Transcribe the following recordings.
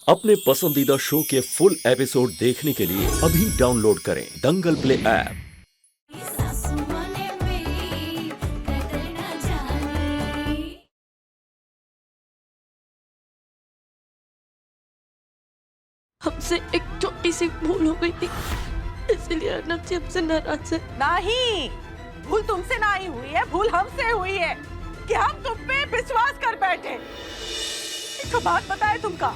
अपने पसंदीदा शो के फुल एपिसोड देखने के लिए अभी डाउनलोड करें दंगल प्ले ऐप। हमसे एक छोटी सी भूल हो गई थी, इसलिए अर्नब जी हमसे नाराज है। नहीं, भूल तुमसे नहीं हुई है, भूल हमसे हुई है कि हम तुम पे विश्वास कर बैठे। एक बात बताए तुमका,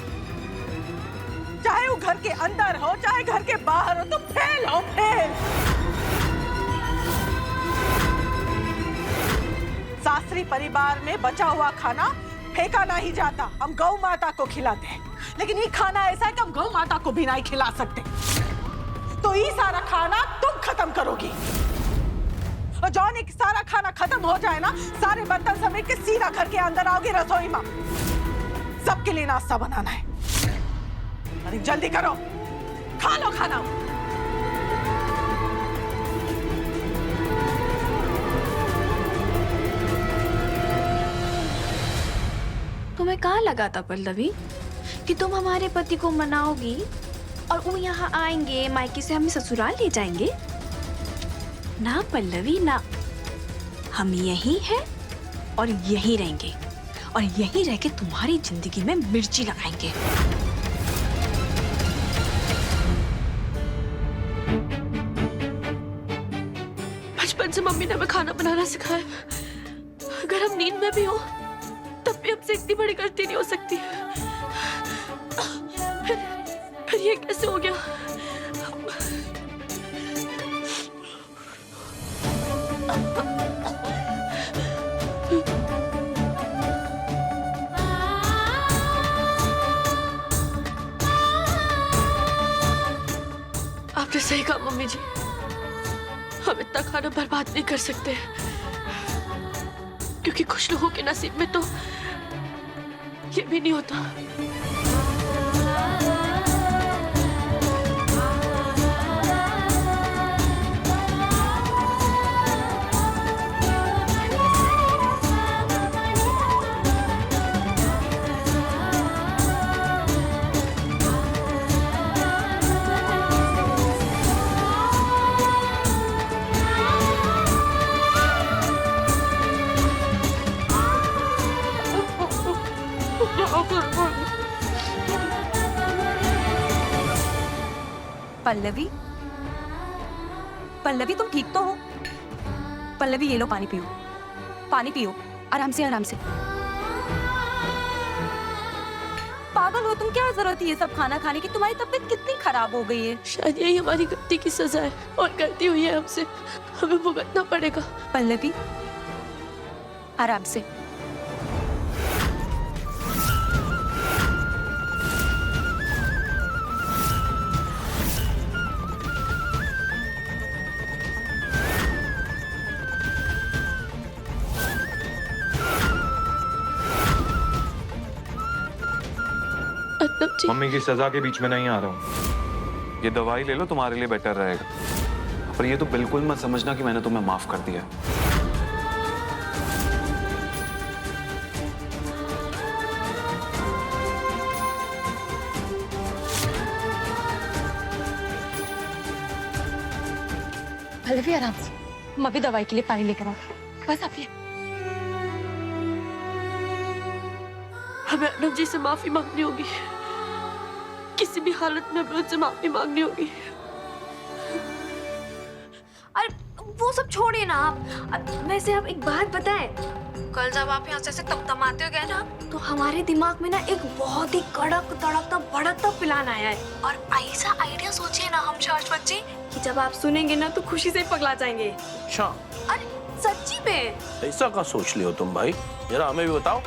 चाहे वो घर के अंदर हो चाहे घर के बाहर हो, तुम फेल हो, फेल। सासरी परिवार में बचा हुआ खाना फेंका नहीं जाता, हम गौ माता को खिलाते हैं। लेकिन ये खाना ऐसा है कि हम गौ माता को भी नहीं खिला सकते। तो ये सारा खाना तुम खत्म करोगी, और जौन एक सारा खाना खत्म हो जाए ना, सारे बर्तन समेट के सीधा घर के अंदर आओगे रसोई में। सबके लिए नाश्ता बनाना है। अरे जल्दी करो, खा लो खाना। तुम्हें कहाँ लगा था पल्लवी कि तुम हमारे पति को मनाओगी और वो यहाँ आएंगे, मायके से हमें ससुराल ले जाएंगे? ना पल्लवी ना, हम यहीं हैं और यहीं रहेंगे, और यहीं रह के तुम्हारी जिंदगी में मिर्ची लगाएंगे। बचपन से मम्मी ने हमें खाना बनाना सिखाया। अगर हम नींद में भी हो तब भी हमसे इतनी बड़ी गलती नहीं हो सकती। फिर ये कैसे हो गया? आपने सही कहा मम्मी जी, हम इतना खाना बर्बाद नहीं कर सकते, क्योंकि कुछ लोगों के नसीब में तो ये भी नहीं होता। पल्लवी, पल्लवी तुम ठीक तो हो? पल्लवी ये लो पानी पियो, पानी पियो, आराम से आराम से। पागल हो तुम, क्या जरूरत है ये सब खाना खाने की? तुम्हारी तबीयत कितनी खराब हो गई है। शायद यही हमारी गलती की सजा है, और गलती हुई है हमसे, हमें भुगतना पड़ेगा। पल्लवी आराम से। अर्नब जी, मम्मी की सजा के बीच में नहीं आ रहा हूँ। ये दवाई ले लो, तुम्हारे लिए बेटर रहेगा। पर ये तो बिल्कुल मत समझना कि मैंने तुम्हें माफ कर दिया। पल्लवी आराम से, हम अभी दवाई के लिए पानी लेकर आओ, बस आप ये। हमें अर्नब जी से माफी मांगनी होगी, किसी भी हालत में हमें उनसे माफी मांगनी होगी। अरे वो सब छोड़िए ना आप। वैसे आप एक बात बताएं, कल जब आप यहाँ से तमतमाते हो गए ना, तो हमारे दिमाग में ना एक बहुत ही कड़क तड़कता भड़कता प्लान आया है। और ऐसा आइडिया सोचिए ना हम शाश्वत जी, कि जब आप सुनेंगे ना तो खुशी से पगला जाएंगे। अच्छा, अरे सच्ची में। ऐसा क्या सोच लियो तुम भाई, जरा हमें भी बताओ।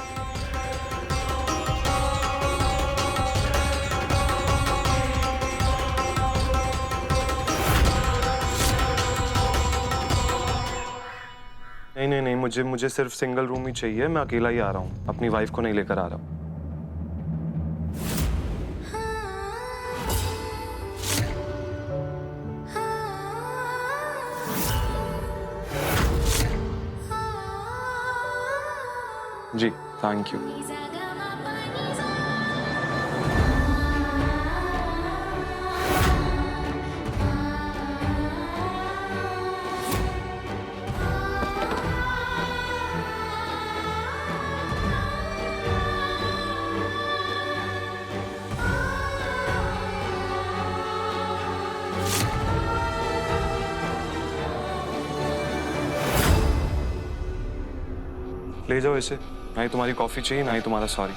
नहीं, मुझे सिर्फ सिंगल रूम ही चाहिए। मैं अकेला ही आ रहा हूँ, अपनी वाइफ को नहीं लेकर आ रहा हूँ। जी, थैंक यू। ले जाओ इसे, ना ही तुम्हारी कॉफी चाहिए ना ही तुम्हारा सॉरी।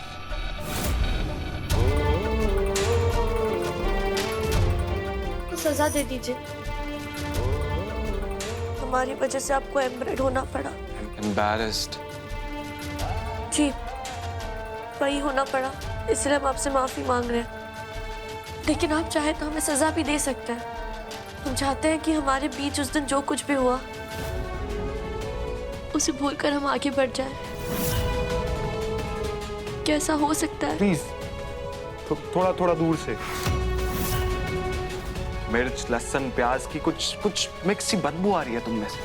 सजा दे दीजिए, हमारी वजह से आपको एम्बरेड होना पड़ा। Embarrassed। जी, वही होना पड़ा, इसलिए हम आपसे माफी मांग रहे हैं। लेकिन आप चाहे तो हमें सजा भी दे सकते हैं। हम चाहते हैं कि हमारे बीच उस दिन जो कुछ भी हुआ उसे भूलकर हम आगे बढ़ जाएं। कैसा हो सकता है? प्लीज थोड़ा थोड़ा दूर से। मिर्च, लहसुन, प्याज की कुछ मिक्स सी बदबू आ रही है तुम में से।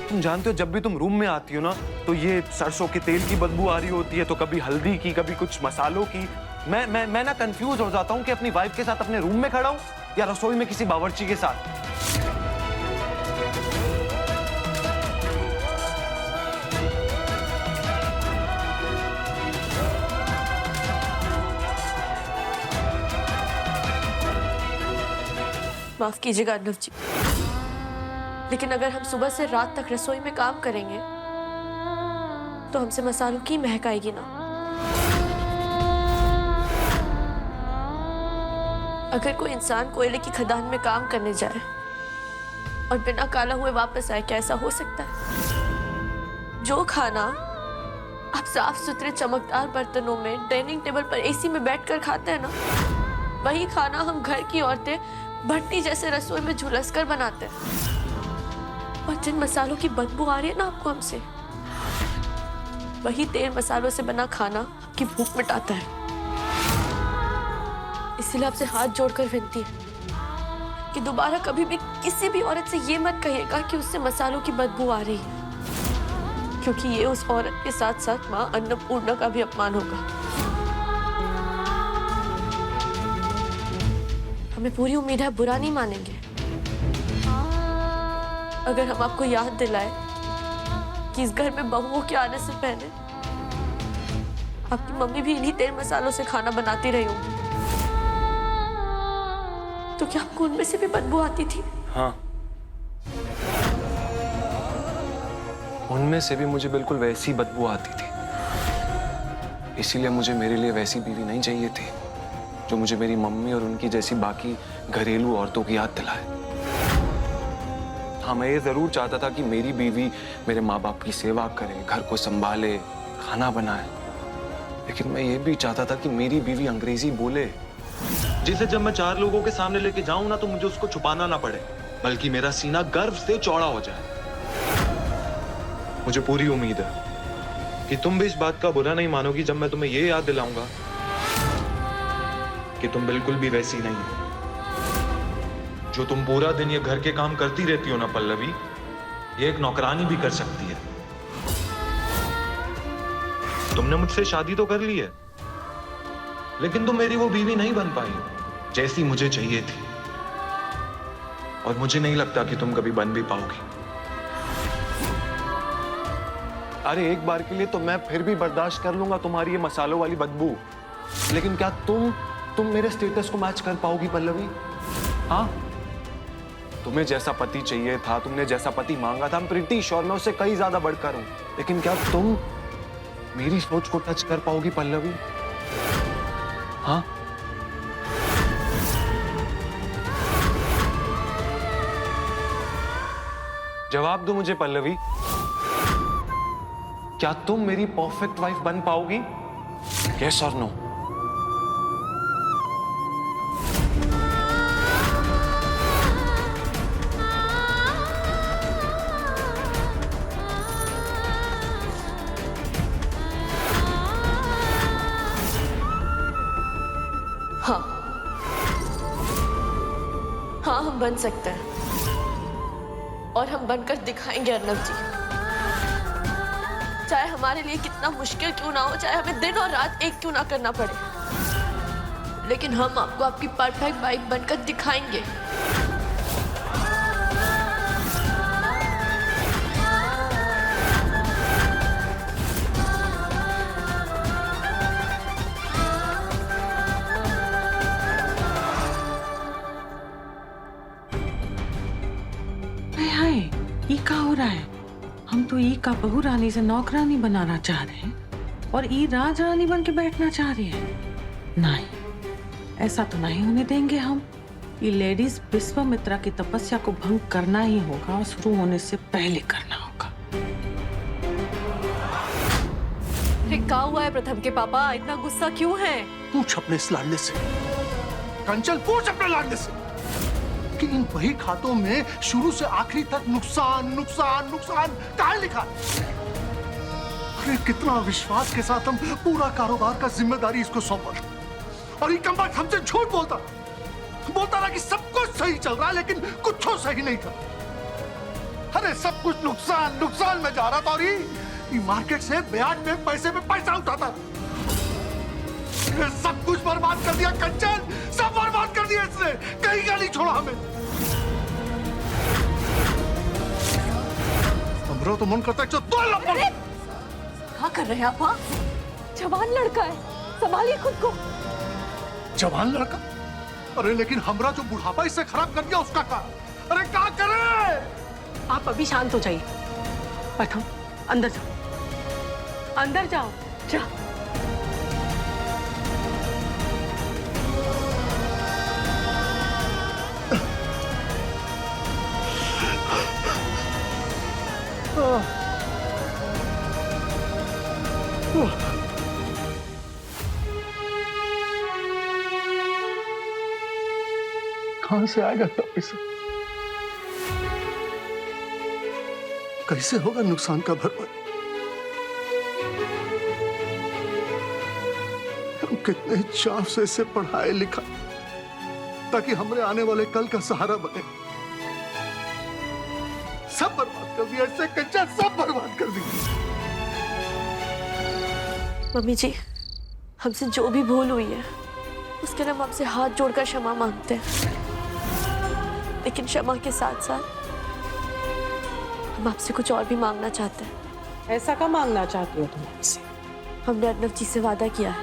तुम जानते हो जब भी तुम रूम में आती हो ना तो ये सरसों के तेल की बदबू आ रही होती है, तो कभी हल्दी की, कभी कुछ मसालों की। मैं ना कंफ्यूज हो जाता हूँ कि अपनी वाइफ के साथ अपने रूम में खड़ा हूँ या रसोई में किसी बावर्ची के साथ। माफ कीजिएगा अर्नव जी, लेकिन अगर हम सुबह से रात तक रसोई में काम करेंगे तो हमसे मसालों की महक आएगी ना। अगर कोई इंसान कोयले की खदान में काम करने जाए और बिना काला हुए वापस आए, क्या ऐसा हो सकता है? जो खाना आप साफ सुथरे चमकदार बर्तनों में डाइनिंग टेबल पर एसी में बैठकर खाते हैं ना, वही खाना हम घर की औरतें भट्टी जैसे रसोई में झुलस कर बनाते हैं। और जिन मसालों की बदबू आ रही है ना आपको हमसे, वही तेल मसालों से बना खाना आपकी भूख मिटाता है। इसलिए आपसे हाथ जोड़कर विनती है कि दोबारा कभी भी किसी भी औरत से ये मत कहिएगा कि उससे मसालों की बदबू आ रही है, क्योंकि ये उस औरत के साथ साथ मां अन्नपूर्णा का भी अपमान होगा। हमें पूरी उम्मीद है बुरा नहीं मानेंगे अगर हम आपको याद दिलाए कि इस घर में बहुओं के आने से पहले आपकी मम्मी भी इन्हीं तेल मसालों से खाना बनाती रही होगी। तो क्या आपको उनमें से भी बदबू आती थी? हाँ, उनमें से भी मुझे बिल्कुल वैसी बदबू आती थी। इसीलिए मुझे मेरे लिए वैसी बीवी नहीं चाहिए थी जो मुझे मेरी मम्मी और उनकी जैसी बाकी घरेलू औरतों की याद दिलाए। हाँ, मैं ये जरूर चाहता था कि मेरी बीवी मेरे माँ बाप की सेवा करे, घर को संभाले, खाना बनाए। लेकिन मैं ये भी चाहता था कि मेरी बीवी अंग्रेजी बोले, जिसे जब मैं 4 लोगों के सामने लेके जाऊं ना तो मुझे उसको छुपाना ना पड़े, बल्कि मेरा सीना गर्व से चौड़ा हो जाए। मुझे पूरी उम्मीद है कि तुम भी इस बात का बुरा नहीं मानोगी जब मैं तुम्हें ये याद दिलाऊंगा कि तुम बिल्कुल भी वैसी नहीं हो। जो तुम पूरा दिन ये घर के काम करती रहती हो ना पल्लवी, ये एक नौकरानी भी कर सकती है। तुमने मुझसे शादी तो कर ली है, लेकिन तुम मेरी वो बीवी नहीं बन पाई जैसी मुझे चाहिए थी, और मुझे नहीं लगता कि तुम कभी बन भी पाओगी। अरे एक बार के लिए तो मैं फिर भी बर्दाश्त कर लूंगा तुम्हारी ये मसालों वाली बदबू, लेकिन क्या तुम मेरे स्टेटस को मैच कर पाओगी पल्लवी? हाँ, तुम्हें जैसा पति चाहिए था, तुमने जैसा पति मांगा था, प्रीति श्योर मैं उससे कहीं ज्यादा बढ़कर हूं, लेकिन क्या तुम मेरी सोच को टच कर पाओगी पल्लवी? हाँ, जवाब दो मुझे पल्लवी, क्या तुम मेरी परफेक्ट वाइफ बन पाओगी? यस और नो? हाँ, हाँ हम बन सकते हैं, और हम बनकर दिखाएंगे अर्नव जी। चाहे हमारे लिए कितना मुश्किल क्यों ना हो, चाहे हमें दिन और रात एक क्यों ना करना पड़े, लेकिन हम आपको आपकी परफेक्ट वाइफ बनकर दिखाएंगे। तो ई का बहू रानी से नौकरानी बनाना चाह रहे हैं और ई राज रानी बन के बैठना चाह रही है। नहीं, ऐसा तो नहीं होने देंगे हम। ये लेडीज विश्वामित्रा की तपस्या को भंग करना ही होगा और शुरू होने से पहले करना होगा। क्या हुआ है प्रथम के पापा, इतना गुस्सा क्यों है? पूछ अपने इस लाडले से, कंचन पूछ अपने लाडले से कि इन बही खातों में शुरू से आखिरी तक नुकसान नुकसान नुकसान कहाँ लिखा है? अरे कितना विश्वास के साथ हम पूरा कारोबार का जिम्मेदारी इसको सौंपा और ये कम्बख्त हमसे झूठ बोलता रहा कि सब कुछ सही चल रहा है, लेकिन कुछ सही नहीं था। अरे सब कुछ नुकसान नुकसान में जा रहा था और ये मार्केट से ब्याज में पैसे उठाता। सब कुछ बर्बाद कर दिया कंचन, सब बर्बाद कर दिया इसने, कहीं का नहीं छोड़ा हमें। हमरो तो मन करता है क्या कर रहे हैं आप? जवान लड़का है, संभालिए खुद को। जवान लड़का? अरे लेकिन हमरा जो बुढ़ापा इससे खराब कर दिया उसका क्या? अरे क्या करे? आप अभी शांत हो जाइए। प्रथम अंदर जाओ, अंदर जाओ, जा। कहां से आएगा तो पैसा? कैसे होगा नुकसान का भरपाई? हम कितने चाव से इसे पढ़ाए लिखा ताकि हमारे आने वाले कल का सहारा बने। सब बर्बाद कर दिया इससे कंचन, सब बर्बाद कर दिया। मम्मी जी, हमसे जो भी भूल हुई है उसके लिए हम आपसे हाथ जोड़कर क्षमा मांगते हैं, लेकिन क्षमा के साथ साथ हम आपसे कुछ और भी मांगना चाहते हैं। ऐसा क्या मांगना चाहती हो तुम हमसे? हमने अर्नव जी से वादा किया है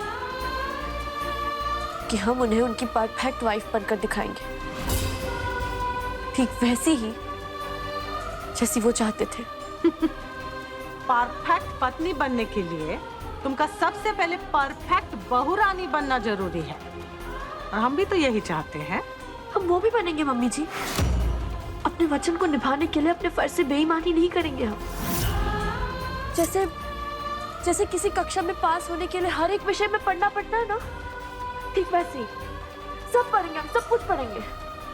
कि हम उन्हें उनकी परफेक्ट वाइफ बनकर दिखाएंगे, ठीक वैसी ही जैसी वो चाहते थे। परफेक्ट पत्नी बनने के लिए तुमका सबसे पहले परफेक्ट बहुरानी बनना जरूरी है, और हम भी तो यही चाहते हैं। हम वो भी बनेंगे मम्मी जी। अपने वचन को निभाने के लिए अपने फर्ज से बेईमानी नहीं करेंगे हम। जैसे किसी कक्षा में पास होने के लिए हर एक विषय में पढ़ना पड़ता है ना, ठीक वैसे ही सब पढ़ेंगे, हम सब कुछ पढ़ेंगे।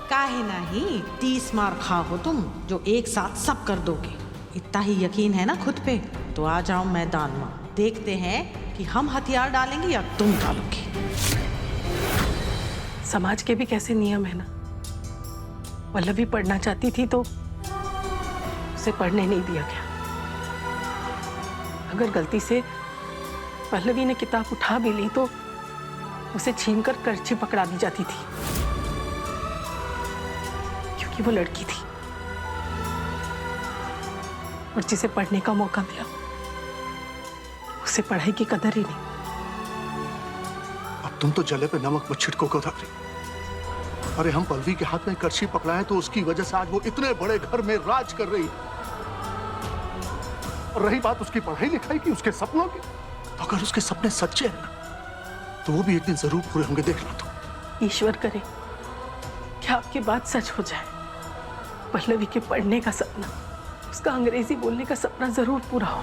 काहे नहीं 30 मार खाओ तुम जो एक साथ सब कर दोगे। इतना ही यकीन है ना खुद पे, तो आ जाओ मैदान में, देखते हैं कि हम हथियार डालेंगे या तुम डालोगे। समाज के भी कैसे नियम है ना। पल्लवी पढ़ना चाहती थी तो उसे पढ़ने नहीं दिया गया। अगर गलती से पल्लवी ने किताब उठा भी ली तो उसे छीनकर करची पकड़ा दी जाती थी, क्योंकि वो लड़की थी। और जिसे पढ़ने का मौका मिला उसे पढ़ाई की कदर ही नहीं। अब तुम तो जले पे नमक मत छिड़को गोदावरी। अरे हम पल्लवी के हाथ में करछी पकड़ाए तो उसकी वजह से आज वो इतने बड़े घर में राज कर रही। और रही बात उसकी पढ़ाई लिखाई की, उसके सपनों की, तो अगर उसके सपने सच्चे हैं तो वो भी एक दिन जरूर पूरे होंगे, देखना तो। ईश्वर करे कि आपकी बात सच हो जाए। पल्लवी के पढ़ने का सपना, उसका अंग्रेजी बोलने का सपना जरूर पूरा हो।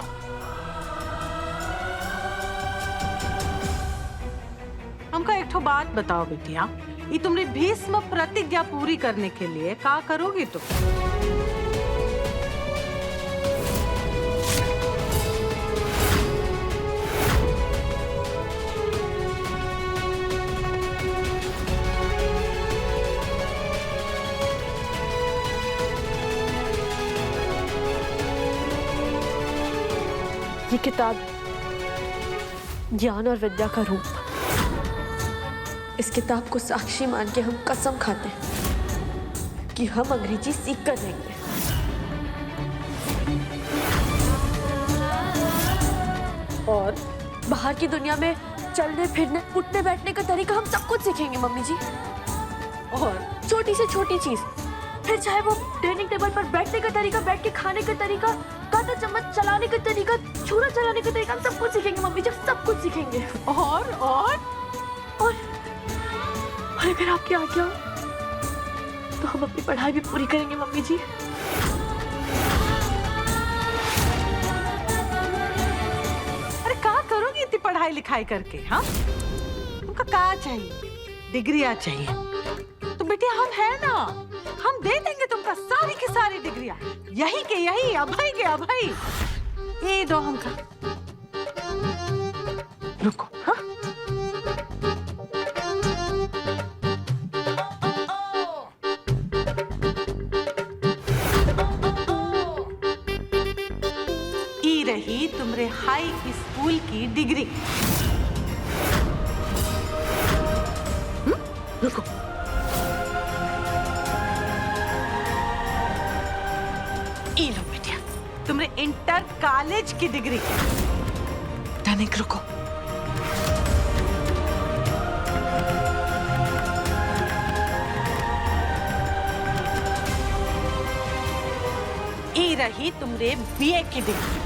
हमका एक ठो बात बताओ बेटिया, ये तुमने भीष्म प्रतिज्ञा पूरी करने के लिए क्या करोगी तुम? ये किताब ज्ञान और विद्या का रूप। इस किताब को साक्षी मान के हम कसम खाते हैं कि हम अंग्रेजी सीख कर रहेंगे। और बाहर की दुनिया में चलने फिरने उठने बैठने का तरीका हम सब कुछ सीखेंगे मम्मी जी। और छोटी से छोटी चीज, फिर चाहे वो डाइनिंग टेबल पर बैठने का तरीका, बैठ के खाने का तरीका, कद कांटा चम्मच चलाने का तरीका, छुरा चलाने का तरीका, हम सब कुछ सीखेंगे मम्मी जी, सब कुछ सीखेंगे। और अगर आपकी आज्ञा हो तो हम अपनी पढ़ाई भी पूरी करेंगे मम्मी जी। अरे क्या करोगी इतनी पढ़ाई लिखाई करके? हाँ, तुमको क्या चाहिए? डिग्रियां चाहिए तो बेटी हम है ना, हम दे देंगे तुमका सारी की सारी डिग्रियां, यही के यही, अभय के अभय। ये दो हमका, रुको। हाँ, ये रही तुम्हारे हाई स्कूल की डिग्री। रुको, ये लो बेटिया तुम्हारे इंटर कॉलेज की डिग्री। तनिक रुको, ये रही तुम्हारे बीए की डिग्री।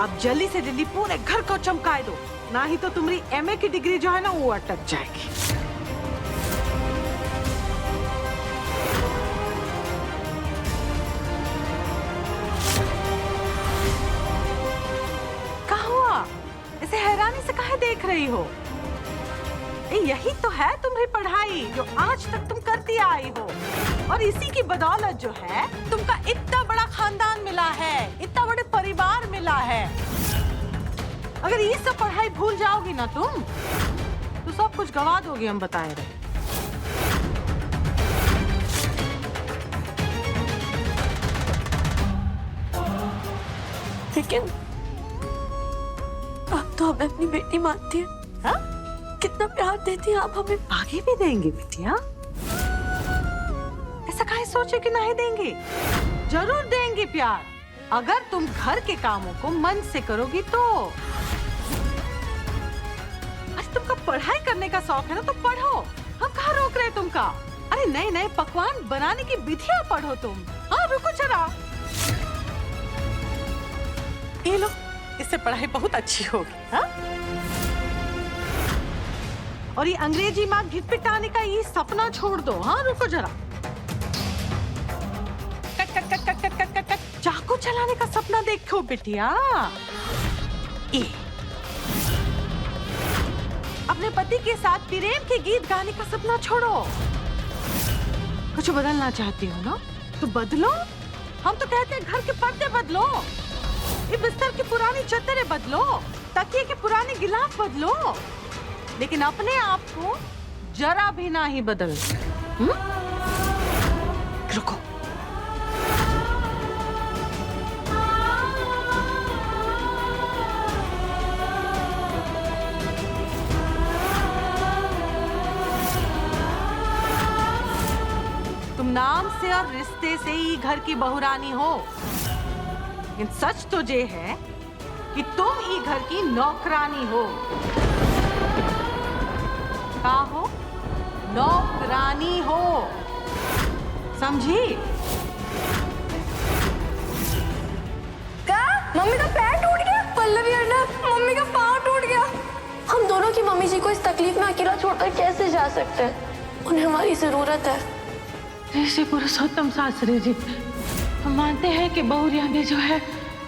अब जल्दी से जल्दी पूरे घर को चमकाए दो, ना ही तो तुम्हारी एमए की डिग्री जो है ना वो अटक जाएगी। क्या हुआ? ऐसे हैरानी से काहे देख रही हो? यही तो है तुम्हारी पढ़ाई जो आज तक तुम करती आई हो, और इसी की बदौलत जो है तुमका इतना बड़ा खानदान मिला है, इतना बड़े परिवार मिला है। अगर ये सब पढ़ाई भूल जाओगी ना तुम तो सब कुछ गवा दोगी, हम बताए रहे। लेकिन आप तो हमें अपनी बेटी मानती है। हाँ? कितना प्यार देती हैं आप हमें। आगे भी देंगे बेटिया, ऐसा काहे सोचे कि नहीं देंगे? जरूर देंगे प्यार, अगर तुम घर के कामों को मन से करोगी तो। आज तुमका पढ़ाई करने का शौक है ना तो पढ़ो, हम कहाँ रोक रहे तुमका? अरे नए नए पकवान बनाने की विधियां पढ़ो तुम। हाँ रुको जरा, ये लो, इससे पढ़ाई बहुत अच्छी होगी। हाँ, और ये अंग्रेजी माँ घिटपिटाने का ये सपना छोड़ दो। हाँ रुको जरा, cut cut cut cut cut cut cut cut, चाकू चलाने का सपना देखो बिटिया। ये अपने पति के साथ प्रेम के गीत गाने का सपना छोड़ो। कुछ बदलना चाहती हो ना तो बदलो। हम तो कहते हैं घर के पर्दे बदलो, ये बिस्तर की पुरानी चद्दरें बदलो, तकिए के पुराने गिलाफ बदलो, लेकिन अपने आप को जरा भी ना ही बदल। रुको, तुम नाम से और रिश्ते से ही घर की बहुरानी हो, लेकिन सच तो ये है कि तुम ही घर की नौकरानी हो। का हो? नौकरानी हो, समझी? क्या? मम्मी का पैर टूट गया? पल्लवी अर्नब, मम्मी का पाँव टूट गया। हम दोनों की मम्मी जी को इस तकलीफ में अकेला छोड़कर कैसे जा सकते हैं? उन्हें हमारी जरूरत है। ऐसे पुरुषोत्तम शास्त्री जी, हम मानते हैं कि बहुरिया ने जो है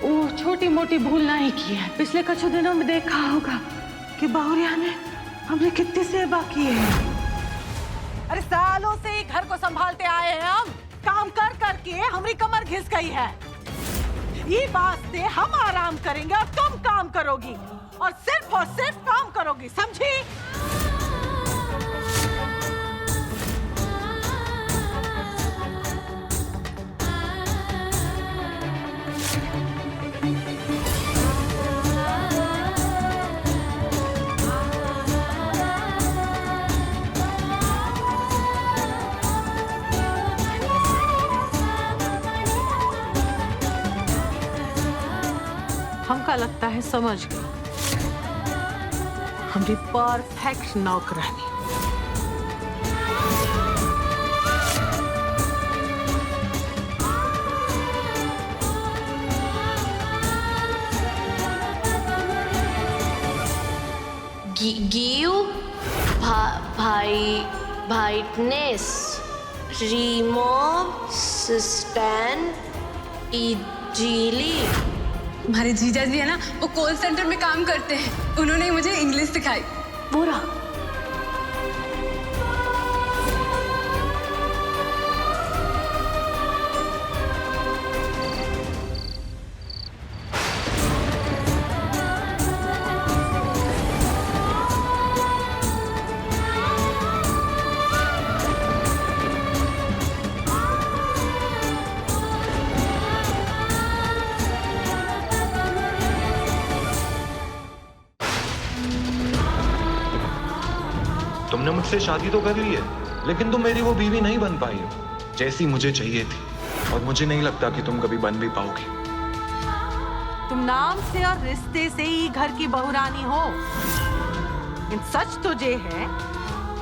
वो छोटी मोटी भूल नहीं की है। पिछले कुछ दिनों में देखा होगा कि बहुरिया ने हमने कितनी सेवा की है। अरे सालों से ही घर को संभालते आए हैं हम, काम कर करके हमारी कमर घिस गई है। ये बात से हम आराम करेंगे और तुम काम करोगी, और सिर्फ काम करोगी, समझी? हमका लगता है समझ गई, हमारी परफेक्ट नौकरानी। Give brightness remove sustain easily. हमारे जीजा जी है ना, वो कॉल सेंटर में काम करते हैं, उन्होंने ही मुझे इंग्लिश सिखाई। पूरा तुमने मुझसे शादी तो कर ली है, लेकिन तुम मेरी वो बीवी नहीं बन पाई हो जैसी मुझे चाहिए थी, और मुझे नहीं लगता कि तुम कभी बन भी पाओगी। तुम नाम से और रिश्ते से ही घर की बहुरानी हो, लेकिन सच तो ये है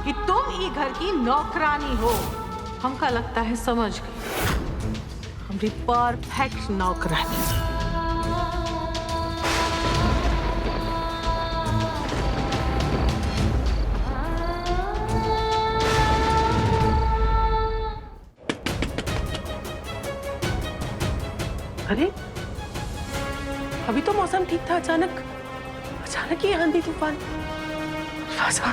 कि तुम ही घर की नौकरानी हो। हमका लगता है समझ गई, हमारी परफेक्ट नौकरानी। अरे अभी तो मौसम ठीक था, अचानक ही आंधी तूफान। राजा